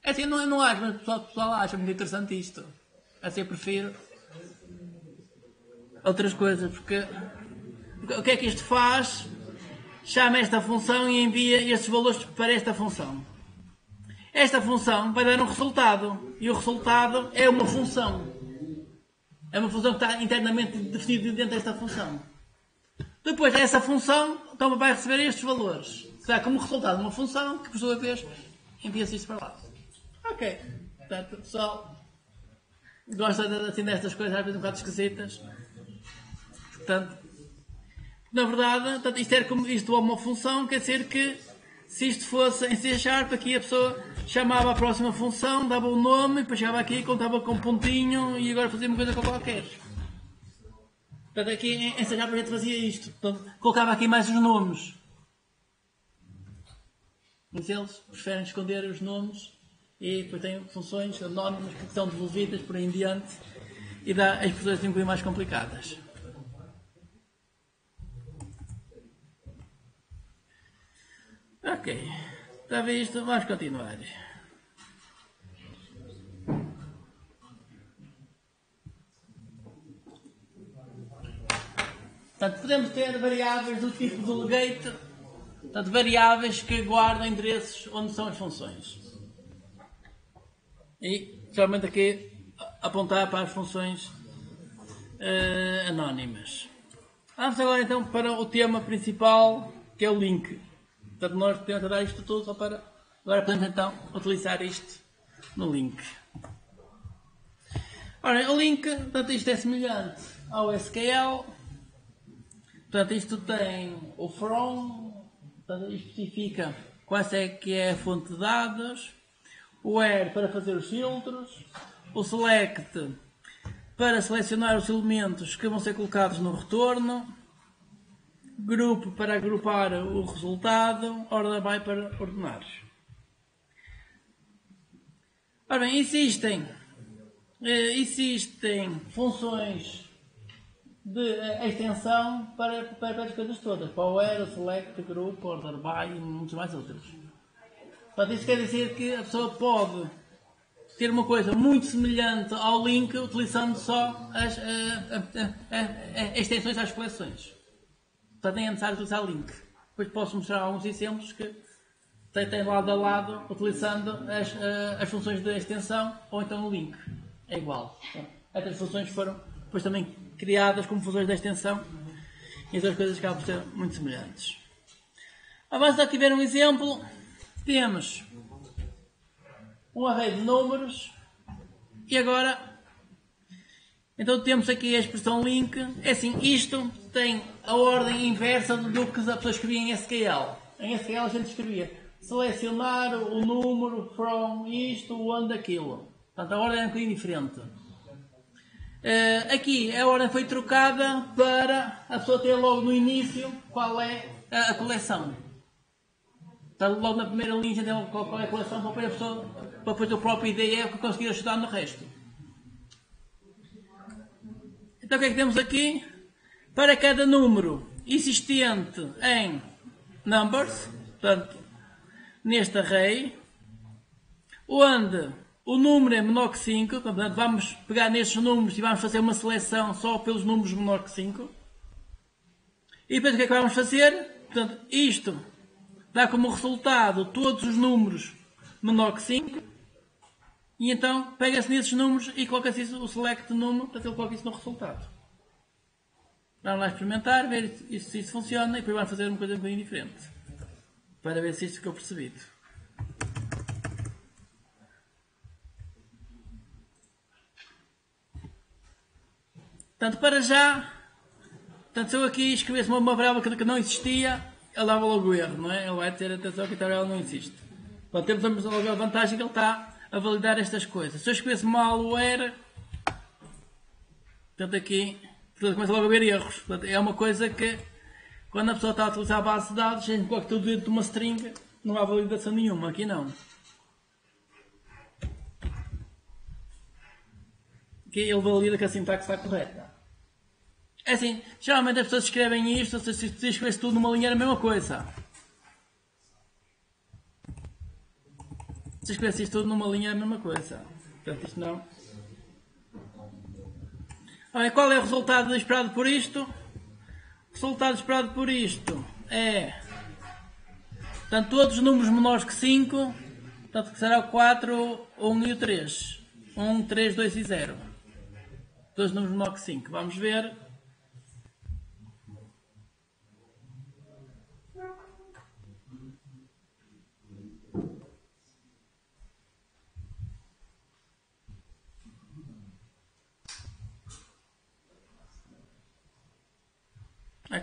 É assim, não acho, mas o pessoal acha muito interessante isto. Assim, eu prefiro outras coisas, porque o que é que isto faz? Chama esta função e envia estes valores para esta função. Esta função vai dar um resultado, e o resultado é uma função. É uma função que está internamente definida dentro desta função. Depois, essa função então vai receber estes valores. Será como resultado de uma função que, por sua vez, envia-se isto para lá. Ok. Portanto, pessoal, gosta assim destas coisas às vezes um bocado esquisitas. Portanto, na verdade, portanto, isto era como isto é uma função, quer dizer que se isto fosse em C#, aqui a pessoa chamava a próxima função, dava o nome, depois chegava aqui, contava com um pontinho e agora fazia uma coisa com qualquer. Portanto, aqui em C# a gente fazia isto. Portanto, colocava aqui mais os nomes. Mas eles preferem esconder os nomes e depois têm funções anónimas que são devolvidas por aí em diante e dá expressões um bocadinho mais complicadas. Ok, está visto? Vamos continuar. Portanto, podemos ter variáveis do tipo delegate, portanto, variáveis que guardam endereços onde são as funções. E, geralmente aqui, apontar para as funções anónimas. Vamos agora então para o tema principal, que é o link. Portanto, nós podemos dar isto tudo só para... Agora podemos então utilizar isto no link. Ora, o link, portanto, isto é semelhante ao SQL. Portanto, isto tem o from, portanto, isto especifica qual é que é a fonte de dados. O where para fazer os filtros. O select para selecionar os elementos que vão ser colocados no retorno. Group para agrupar o resultado, order by para ordenar. Ora bem, existem funções de extensão para as coisas todas, para o where, select, group, order by e muitos mais outros. Portanto, isso quer dizer que a pessoa pode ter uma coisa muito semelhante ao link utilizando só as extensões às coleções. Portanto, nem é necessário utilizar link. Depois posso mostrar alguns exemplos que tem lado a lado utilizando as funções de extensão ou então o link. É igual. Então, estas funções foram depois também criadas como funções de extensão e as duas coisas acabam por ser muito semelhantes. Vamos aqui ver um exemplo. Temos um array de números e agora então temos aqui a expressão link. É assim, isto tem a ordem inversa do que a pessoa escrevia em SQL. Em SQL a gente escrevia selecionar o número from isto, onde aquilo. Portanto, a ordem é um bocadinho diferente. Aqui a ordem foi trocada para a pessoa ter logo no início qual é a coleção. Portanto, logo na primeira linha já tem logo qual é a coleção para a pessoa para depois a própria ideia que conseguir ajudar no resto. Então o que é que temos aqui? Para cada número existente em numbers, portanto, neste array, onde o número é menor que 5, portanto, vamos pegar nestes números e vamos fazer uma seleção só pelos números menor que 5. E depois o que é que vamos fazer? Portanto, isto dá como resultado todos os números menor que 5. E então pega-se nesses números e coloca-se o select número, portanto ele coloca isso no resultado. Vamos lá experimentar, ver se isso funciona e depois vamos fazer uma coisa um bocadinho diferente. Para ver se isto ficou percebido. Portanto, para já, portanto, se eu aqui escrevesse uma variável que não existia, ele dava logo o erro, não é? Ele vai ter atenção que a variável não existe. Portanto, temos logo a vantagem que ele está a validar estas coisas. Se eu escrevesse mal o where, portanto aqui, portanto, começa logo a haver erros. Portanto, é uma coisa que, quando a pessoa está a utilizar a base de dados, a gente coloca tudo dentro de uma string, não há validação nenhuma. Aqui não. Aqui ele valida que a sintaxe está correta. É assim, geralmente as pessoas escrevem isto, se escrevesse tudo numa linha era a mesma coisa. Se escrevesse isto tudo numa linha é a mesma coisa. Portanto, isto não. Olha, qual é o resultado esperado por isto? O resultado esperado por isto é... Portanto, todos os números menores que 5, portanto, que será o 4, 1 e o 3. 1, 3, 2 e 0. Todos os números menores que 5. Vamos ver.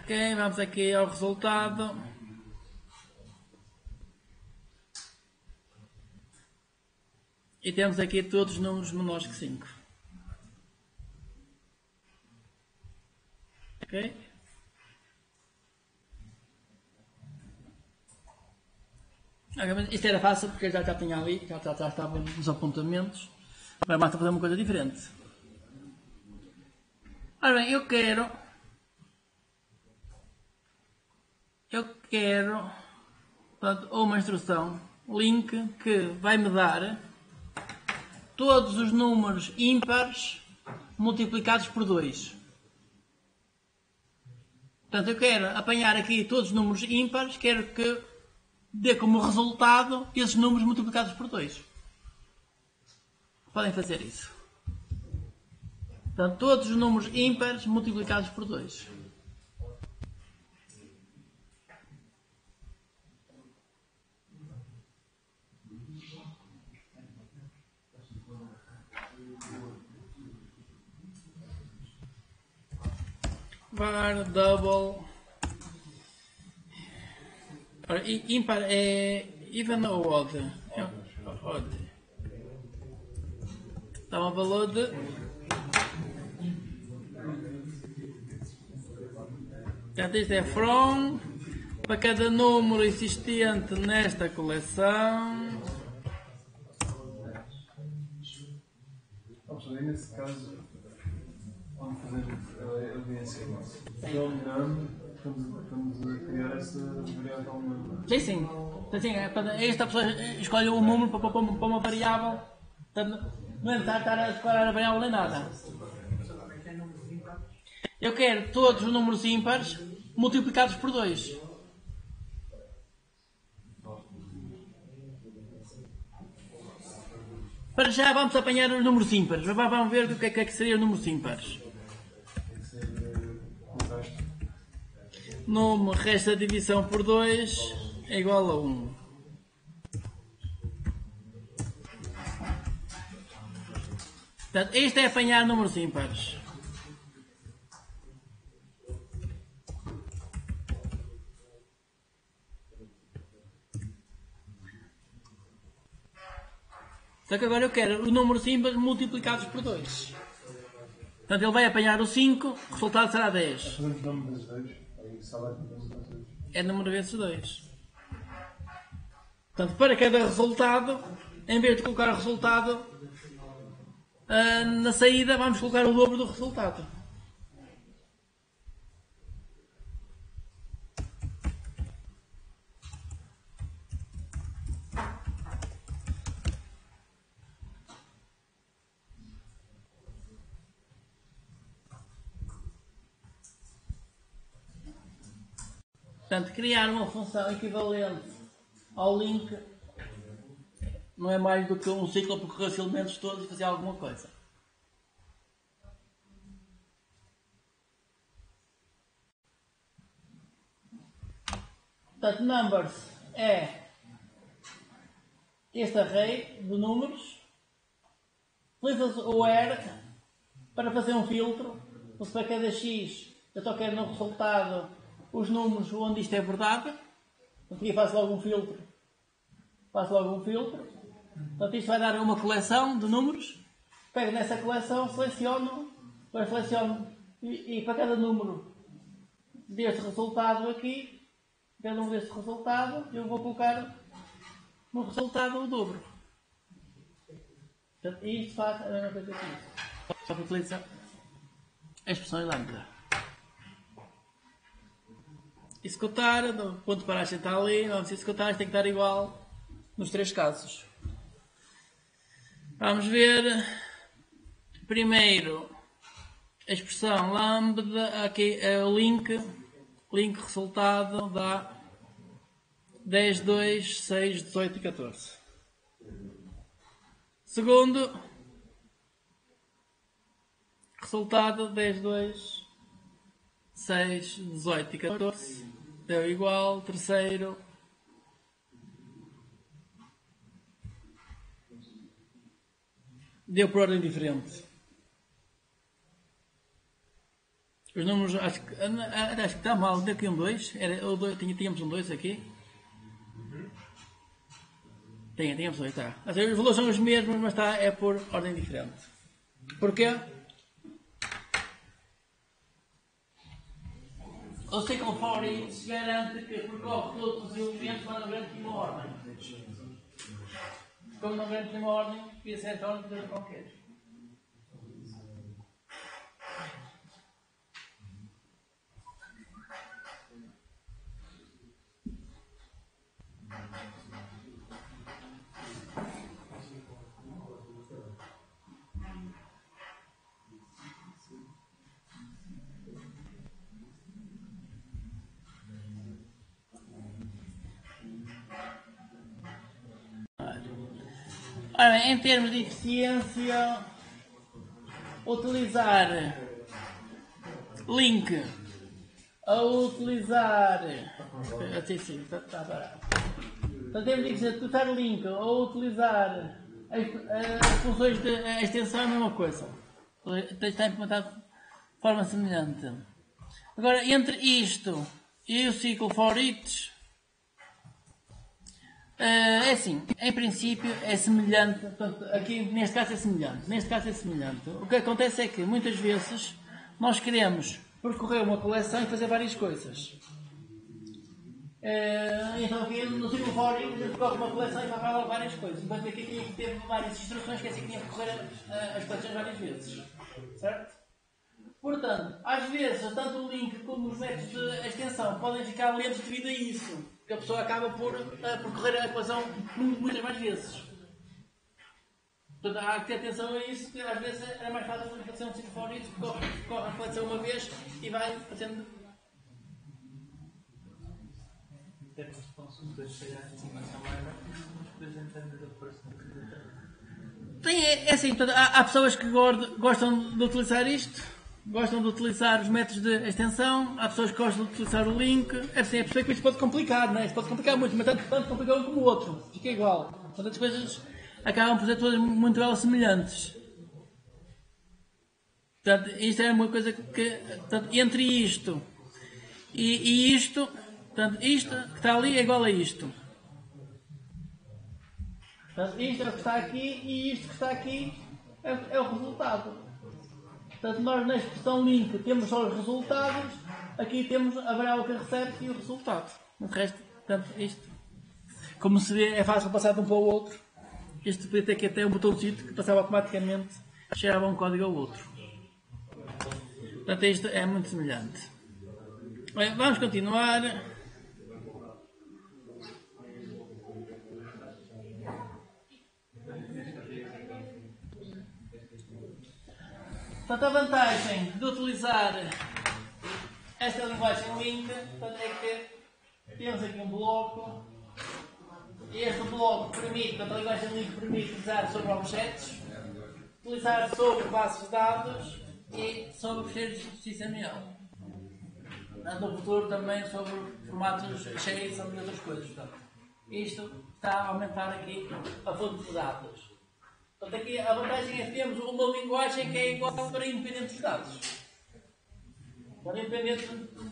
Ok, vamos aqui ao resultado. E temos aqui todos os números menores que 5. Ok? Isto era fácil porque eu já tinha ali, já estavam nos apontamentos. Agora basta fazer uma coisa diferente. Ora bem, eu quero, portanto, uma instrução, link, que vai me dar todos os números ímpares multiplicados por 2. Portanto, eu quero apanhar aqui todos os números ímpares, quero que dê como resultado esses números multiplicados por 2. Podem fazer isso. Portanto, todos os números ímpares multiplicados por 2. Var double. Ora, ímpar é even ou odd? É odd. Dá um valor de. Portanto, isto é from. Para cada número existente nesta coleção.
Nesse caso, vamos fazer a evidência. Estamos a criar essa variável.
Sim. Esta pessoa escolhe um número para uma variável. Portanto, não é estar a escolher a variável nem nada. Eu quero todos os números ímpares multiplicados por 2. Para já vamos apanhar os números ímpares. Vamos ver o que é que seriam os números ímpares. Número resto da divisão por 2 é igual a 1. Portanto, isto é apanhar números ímpares. Só que agora eu quero os números ímpares multiplicados por 2. Portanto, ele vai apanhar o 5, o resultado será 10. É número vezes 2. Portanto, para cada resultado, em vez de colocar o resultado na saída, vamos colocar o dobro do resultado. Portanto, criar uma função equivalente ao link não é mais do que um ciclo percorrer os elementos todos e fazer alguma coisa. Portanto, numbers é este array de números. Utiliza o where para fazer um filtro. Se para cada x eu só quero no resultado os números onde isto é verdade. Aqui faço logo um filtro. Portanto, isto vai dar uma coleção de números. Pego nessa coleção, seleciono e para cada número deste resultado aqui, eu vou colocar no resultado o dobro. Portanto, isto faz a mesma coisa que isto. Só que utiliza a expressão lambda. Executar, o ponto de paragem está ali, vamos executar, isto tem que estar igual nos 3 casos. Vamos ver primeiro a expressão lambda, aqui é o link resultado dá 10, 2, 6, 18 e 14. Segundo, resultado 10, 2, 6, 18 e 14. Deu igual. Terceiro, deu por ordem diferente. Os números, acho que está mal, deu aqui um 2, tínhamos um 2 aqui. Tínhamos 2, está. Os valores são os mesmos, mas é por ordem diferente. Porquê? O Cycle for Each garante que percorre todos os elementos para não garantir uma ordem. Como não garantir uma ordem, podia ser a ordem de qualquer. Ora bem, em termos de eficiência, utilizar link a utilizar. Sim, está parado. Então temos de dizer utilizar link ou utilizar as funções de extensão é a mesma coisa. Está implementado de forma semelhante. Agora, entre isto e o Cycle for Each, é assim, em princípio é semelhante, portanto, aqui neste caso é semelhante. O que acontece é que muitas vezes nós queremos percorrer uma coleção e fazer várias coisas. Então aqui no Cycle for Each a gente percorre uma coleção e faz várias coisas. Enquanto aqui tinha que ter várias instruções, que assim tinha que percorrer as coleções várias vezes. Certo? Portanto, às vezes, tanto o link como os métodos de extensão podem ficar lentos devido a isso. Porque a pessoa acaba por percorrer a equação muitas mais vezes. Portanto, há que ter atenção a isso, porque às vezes é mais fácil fazer um Cycle for Each, corre a coleção uma vez e vai fazendo. É assim, portanto, há pessoas que gostam de utilizar isto, gostam de utilizar os métodos de extensão, há pessoas que gostam de utilizar o link. É assim, é perceber que isto pode complicar, não é? Isto pode complicar muito, mas tanto complica um como o outro, fica igual. Portanto, as coisas acabam por ser todas muito semelhantes. Portanto, isto é uma coisa que portanto, entre isto e isto, portanto, isto que está ali é igual a isto. Portanto, isto é o que está aqui e isto que está aqui é o resultado. Portanto, nós na expressão link temos só os resultados, aqui temos a variável que recebe e o resultado. O resto, portanto, isto, como se vê, é fácil passar de um para o outro. Isto podia ter aqui até um botãozinho que passava automaticamente, cheirava um código ao outro. Portanto, isto é muito semelhante. Bem, vamos continuar. Portanto, a vantagem de utilizar esta linguagem link é que temos aqui um bloco e este bloco permite, portanto, a linguagem link permite utilizar sobre objetos, utilizar sobre bases de dados e sobre fecheiros XML. No futuro também sobre formatos JSON e outras coisas. Portanto, isto está a aumentar aqui a fonte de dados. Portanto, aqui a vantagem é que temos uma linguagem que é igual para independente dos dados. Para independente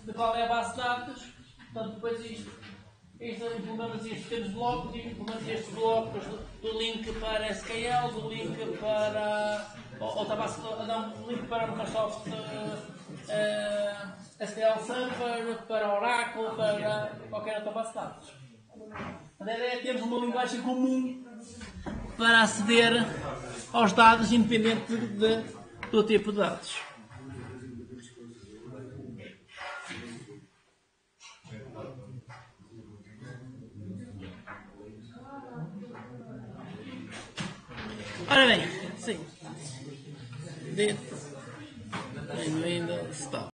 de qual é a base de dados, portanto, depois isto implementa-se estes pequenos blocos e implementa estes blocos do link para SQL, do link para outra base, do link para Microsoft SQL Server, para Oracle, para qualquer outra base de dados. A ideia é termos uma linguagem comum para aceder aos dados independente do tipo de dados. Ora bem, sim. Bem-vindo, stop.